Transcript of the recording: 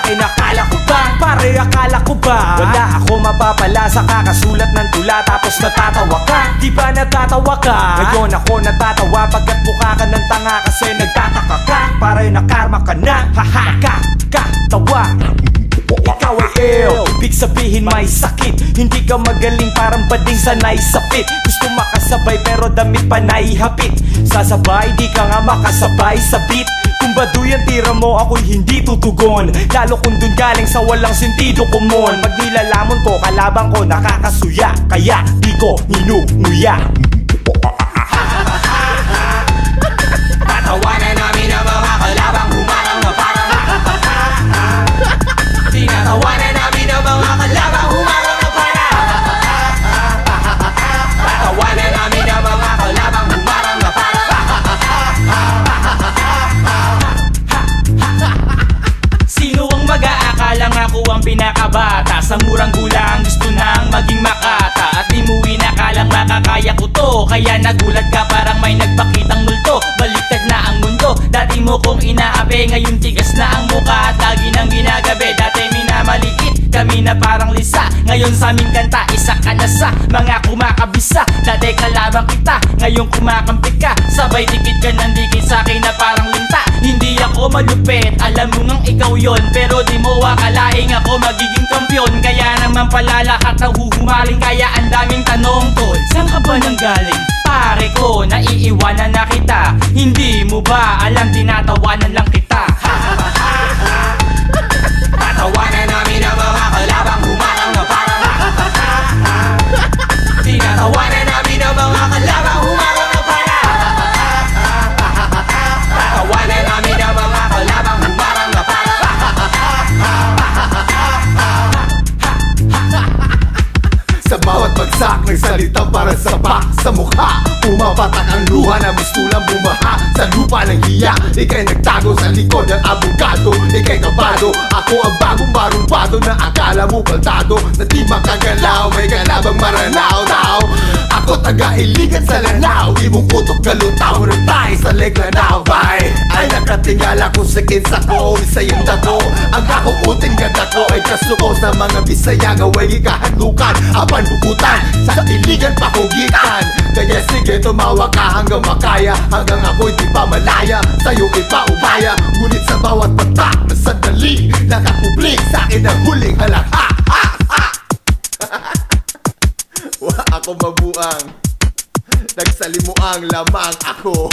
sa'kin, akala ko ba? Pare, akala ko ba? Wala ako mapapala sa kakasulat ng tula tapos natatawa ka. Di ba natatawa ka? Ngayon ako natatawa pagkat mukha ka ng tanga kasi nagtataka ka. Pare, nakarma ka na, haha, nakakatawa. Ikaw ay ill, ibig sabihin may sakit. Hindi ka magaling, parang bading sanay sa pit. Gusto makasabay pero damit pa naihapit. Sasabay, di ka nga makasabay sa beat. Kung baduy ang tira mo, ako'y hindi tutugon. Lalo kung dun galing sa walang sentido kumon. Pag nilalamon ko, kalabang ko nakakasuya. Kaya di ko ninunguya. Tatawanan namin ang mga kalabang humarang na parang tinatawanan namin ang mga kalabang humarang na parang tatawanan namin ang mga kalabang humarang na parang sino ang mag-aakalang ako ang pinakabata? Sa murang gulang gusto nang maging makata. At di mo inakalang makakaya ko to. Kaya nagulat ka parang may nagpakitang multo. Baliktad na ang mundo. Dati mo kong inaapi, ngayon tigas na ang muka at lagi nang ginagabi. Dati minamaliit, kami na parang lisa. Ngayon sa aming kanta, isa ka na sa mga kumakabisa. Dati kalabang kita, ngayon kumakampi ka. Sabay dikit ka ng dikit sa'kin na parang linta. Hindi ako malupit, alam mo ngang ikaw yon. Pero di mo akalaing ako magiging kampyon. Kaya naman pala lahat nahuhumaling. Kaya ang daming tanong tol, saan ka ba nang galing? Pare ko, naiiwanan na kita. Hindi mo ba alam, tinatawanan lang kita. Tatawanan namin ang mga kalabang humarang na parang tinatawanan namin ang mga kalabang humarang na parang tatawanan namin ang mga kalabang humarang na parang sa bawat bagsak ng salitang para sapak sa mukha. Pumapatak ang luha na mistulang bumaha sa lupa ng hiya. Ika'y nagtago sa likod ng abogado. Ika'y kabado, ako ang bagong marumbado na akala mo baltado. Na di makagalaw, may kalabang maranaw daw. Ako taga-iligan sa lanaw, imong putok galutaw rin tayo sa leglanaw. Bay, ay nakatingala ko sa kinsa ko, sa iyong dato. Ang kakuuting ganda ko ay kasukos ng mga Bisaya ngaway ikahadlukan. Apan bukutan, sa iligan pakugitan. Kaya sige tumawa ka hanggang makaya. Hanggang ako'y di pa malaya, sa'yo ipaubaya. Ngunit sa bawat patak na sandali, nakakublik sa'kin ang huling halak. Ha! Ha! Ha! Ako mabuang, nagsalimuang lamang ako.